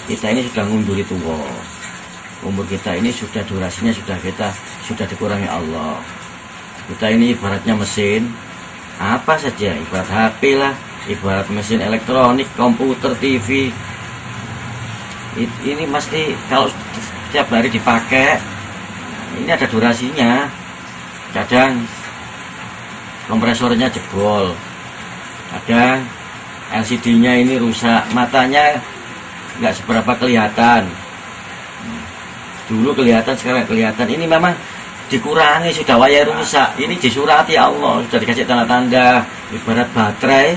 Kita ini sudah ngunduri tua, umur kita ini sudah durasinya sudah dikurangi Allah. Kita ini ibaratnya mesin, apa saja, ibarat HP lah, ibarat mesin elektronik, komputer, TV. Ini mesti kalau setiap hari dipakai, ini ada durasinya. Kadang kompresornya jebol, kadang LCD-nya ini rusak, matanya nggak seberapa kelihatan. Dulu kelihatan, sekarang kelihatan. Ini memang dikurangi, sudah wayar rusak. Ini disurati Allah, sudah dikasih tanda-tanda. Ibarat baterai,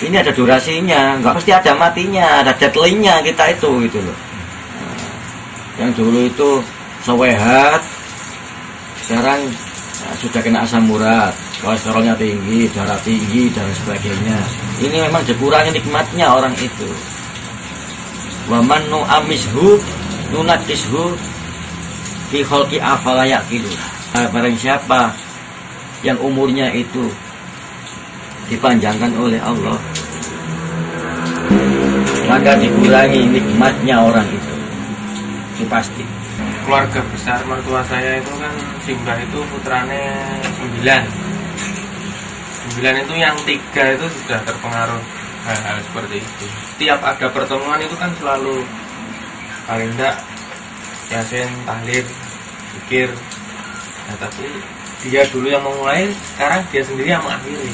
ini ada durasinya, nggak pasti ada matinya, ada deadline-nya kita itu gitu loh. Yang dulu itu sewehat, sekarang sudah kena asam urat, kolesterolnya tinggi, darah tinggi dan sebagainya. Ini memang dikurangi nikmatnya orang itu. Wa man nu'amishu nunakishu fi khalqi afala yaqilu. Barang siapa yang umurnya itu dipanjangkan oleh Allah, maka dikurangi nikmatnya orang itu pasti. Keluarga besar mertua saya itu kan Simbah itu putrane 9 itu yang 3 itu sudah terpengaruh hal-hal seperti itu. Tiap ada pertemuan itu kan selalu paling enggak Yasin, tahlil, zikir. Nah, tapi dia dulu yang memulai, sekarang dia sendiri yang mengakhiri.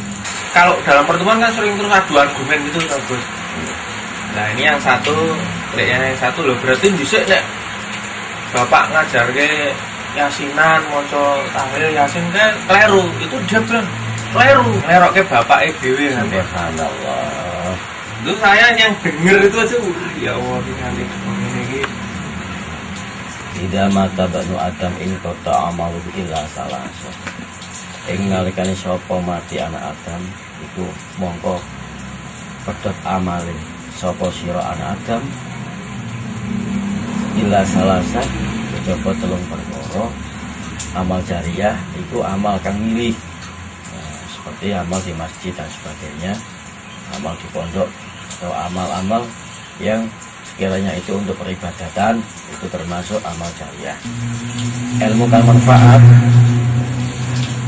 Kalau dalam pertemuan kan sering terus adu argumen gitu, Gus. Nah ini yang satu loh, berarti bisa nek bapak ngajar ke Yasinan, monco tahlil Yasin ke kleru, itu dia bilang kleru, ngerok ke bapak EBW nanti. Subhanallah. Itu saya yang denger itu aja, ya Allah ini Tidak mata banu Adam in kota amalu illa salasa. Ing nalikane sapa mati anak Adam iku mongko pedhot amale sapa sira anak Adam illa salasa, coba telung perkara. Amal jariah itu amal kang milih, seperti amal di masjid dan sebagainya, amal di pondok atau amal-amal yang sekiranya itu untuk peribadatan, itu termasuk amal jariah. Ilmu kan manfaat,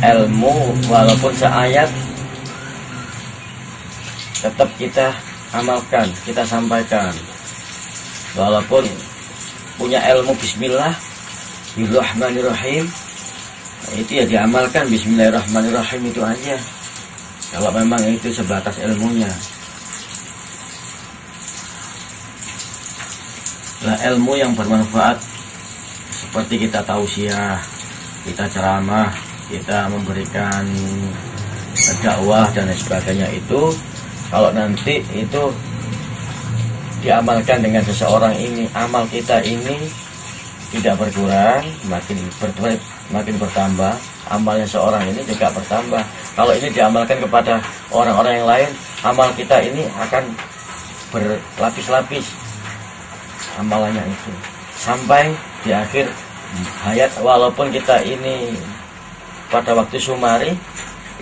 ilmu walaupun seayat tetap kita amalkan, kita sampaikan. Walaupun punya ilmu bismillah Bismillahirrahmanirrahim, itu ya diamalkan, Bismillahirrahmanirrahim itu aja, kalau memang itu sebatas ilmunya. Nah, ilmu yang bermanfaat seperti kita tausiah, kita ceramah, kita memberikan dakwah dan sebagainya, itu kalau nanti itu diamalkan dengan seseorang ini, amal kita ini tidak berkurang, makin bertambah, amalnya seorang ini juga bertambah. Kalau ini diamalkan kepada orang-orang yang lain, amal kita ini akan berlapis-lapis amalannya itu sampai di akhir hayat. Walaupun kita ini pada waktu sumari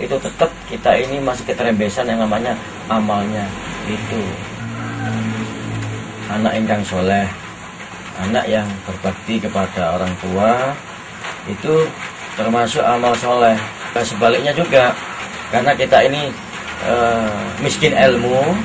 itu tetap kita ini masih keterembesan yang namanya amalnya itu. Anak ingkang soleh, anak yang berbakti kepada orang tua, itu termasuk amal soleh. Dan sebaliknya juga, karena kita ini miskin ilmu,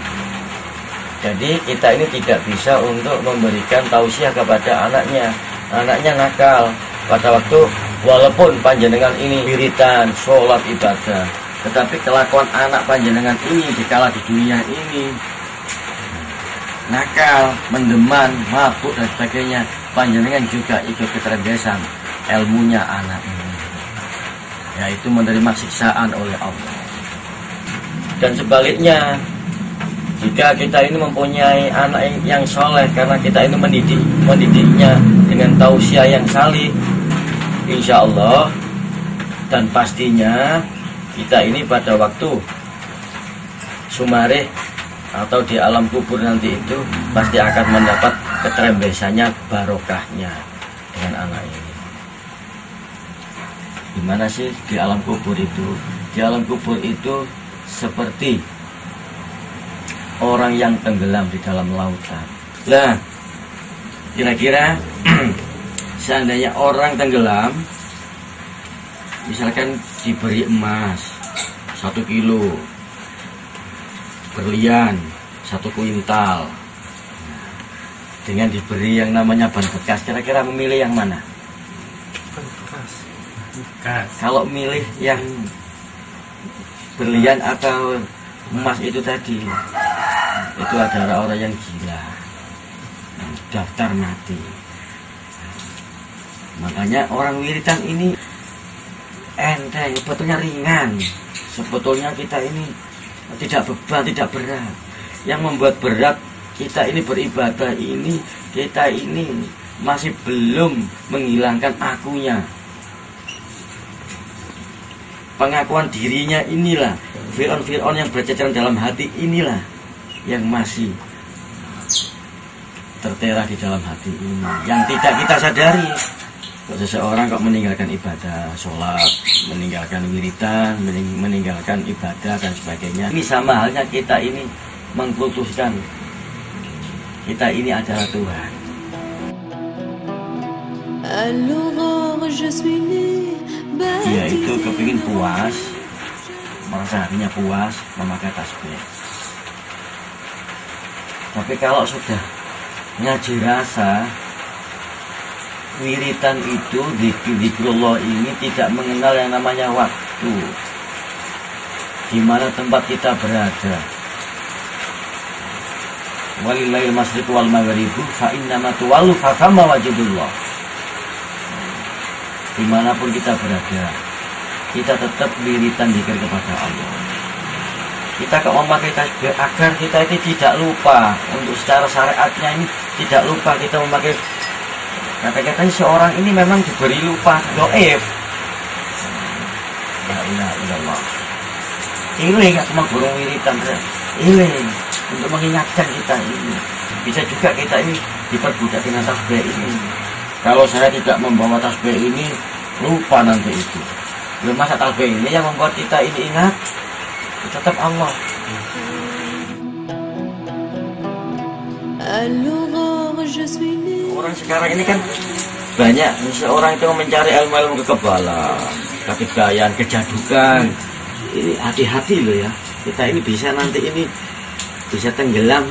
jadi kita ini tidak bisa untuk memberikan tausiah kepada anaknya. Anaknya nakal pada waktu, walaupun panjenengan ini wiritan, sholat, ibadah, tetapi kelakuan anak panjenengan ini dikala di dunia ini nakal, mendeman, mabuk dan sebagainya, panjenengan juga ikut keterbesan ilmunya anak ini, yaitu menerima siksaan oleh Allah. Dan sebaliknya, jika kita ini mempunyai anak yang soleh, karena kita ini mendidiknya dengan tausiah yang salih, insya Allah dan pastinya kita ini pada waktu sumarih atau di alam kubur nanti itu pasti akan mendapat keterembesannya, barokahnya dengan anak ini. Gimana sih di alam kubur itu? Di alam kubur itu seperti orang yang tenggelam di dalam lautan. Lah, kira-kira seandainya orang tenggelam, misalkan diberi emas 1 kilo, berlian 1 kuintal, dengan diberi yang namanya ban bekas, kira-kira memilih yang mana? Ban bekas. Bekas. Kalau milih yang berlian atau emas itu tadi, itu adalah orang yang gila, daftar mati. Makanya orang wiridan ini enteng, sebetulnya ringan. Sebetulnya kita ini tidak beban, tidak berat. Yang membuat berat kita ini beribadah ini, kita ini masih belum menghilangkan akunya. Pengakuan dirinya inilah, Fir'aun yang berceceran dalam hati inilah yang masih tertera di dalam hati ini, yang tidak kita sadari. Kok seseorang kok meninggalkan ibadah, sholat, meninggalkan wiridan, meninggalkan ibadah dan sebagainya. Ini sama halnya kita ini mengkultuskan kita ini adalah Tuhan. Dia itu kepingin puas, merasa hatinya puas, memakai tasbih. Tapi kalau sudah ngaji rasa, wiritan itu, zikrullah ini tidak mengenal yang namanya waktu, di mana tempat kita berada. Walillahil masyriqu wal maghribu fa innama tuwallu fa thamma wajhullah. Dimanapun kita berada, kita tetap wiritan zikir kepada Allah. Kita kok memakai tasbih agar kita itu tidak lupa, untuk secara syariatnya ini tidak lupa kita memakai. Kata-katanya seorang ini memang diberi lupa, doif. La ilaha illallah. Ini nggak cuma burung wiritan, ini untuk mengingatkan kita ini. Bisa juga kita ini diperbudak dengan tasbih ini. Kalau saya tidak membawa tasbih ini, lupa nanti itu. Masa tasbih ini yang membuat kita ini ingat, tetap Allah. Orang sekarang ini kan banyak, seorang itu mencari ilmu-ilmu kekebalan, ketidayan, kejadukan. Ini hati-hati loh ya. Kita ini bisa nanti ini bisa tenggelam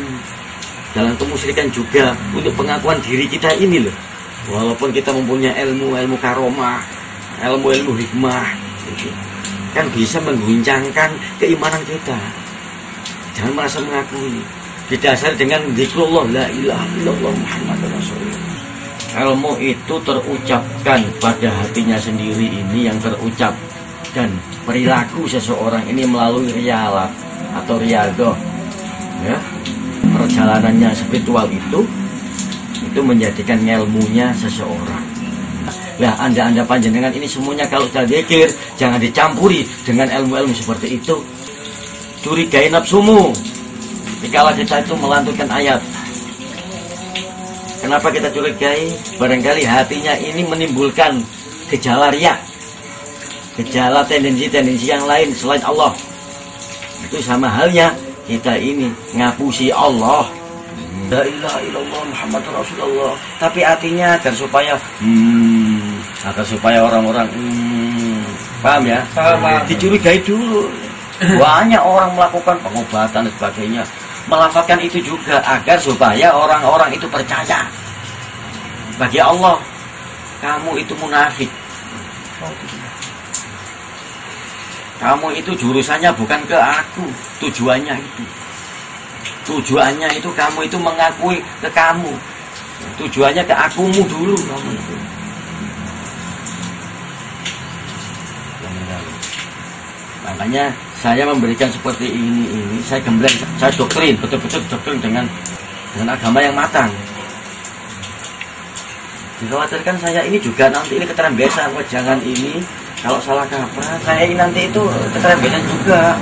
dalam kemusyrikan juga untuk pengakuan diri kita ini loh. Walaupun kita mempunyai ilmu karomah, ilmu hikmah, kan bisa mengguncangkan keimanan kita. Jangan merasa mengakui. Didasari dengan zikrullah, la ilaha illallah Muhammadur Rasulullah. Ilmu itu terucapkan pada hatinya sendiri, ini yang terucap. Dan perilaku seseorang ini melalui riyalah atau riyadoh, ya, perjalanannya spiritual itu menjadikan ilmunya seseorang. Lah anda panjenengan ini semuanya kalau sudah zikir, jangan dicampuri dengan ilmu-ilmu seperti itu. Curigai nafsumu. Jikalau kita itu melantunkan ayat, kenapa kita curigai? Barangkali hatinya ini menimbulkan gejala riya, gejala tendensi-tendensi yang lain selain Allah. Itu sama halnya kita ini ngapusi Allah. La ilaha illallah Muhammadur Rasulullah. Tapi artinya agar supaya orang-orang paham ya? Paham. Dicurigai dulu. Banyak orang melakukan pengobatan dan sebagainya, melafalkan itu juga agar supaya orang-orang itu percaya. Bagi Allah, kamu itu munafik. Kamu itu jurusannya bukan ke aku, tujuannya itu. Tujuannya itu kamu itu mengakui ke kamu. Tujuannya ke akumu dulu kamu itu. Makanya saya memberikan seperti ini saya gembleng, saya doktrin, betul-betul doktrin dengan agama yang matang. Dikhawatirkan saya ini juga nanti ini keterembesan, jangan ini kalau salah kaprah saya ini nanti itu keterembesan juga.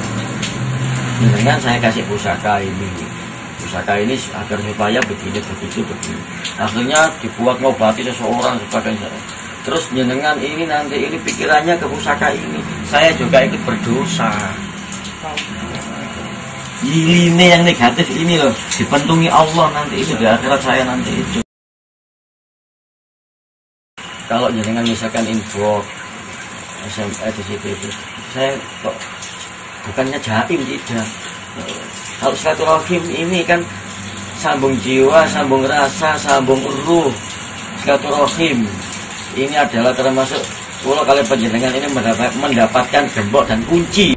Dengan saya kasih pusaka ini agar supaya begini. Akhirnya dibuat ngobati seseorang sebagainya. Terus jenengan ini nanti ini pikirannya ke pusaka ini, saya juga ikut berdosa. Iline yang negatif ini loh dipentungi Allah nanti itu di akhirat saya nanti itu. Kalau jenengan misalkan info SMS di situ itu, saya kok bukannya jaim tidak. Kalau silaturahim ini kan sambung jiwa, sambung rasa, sambung ruh. Silaturahim ini adalah termasuk kalau kalian penjenengan ini mendapatkan gembok dan kunci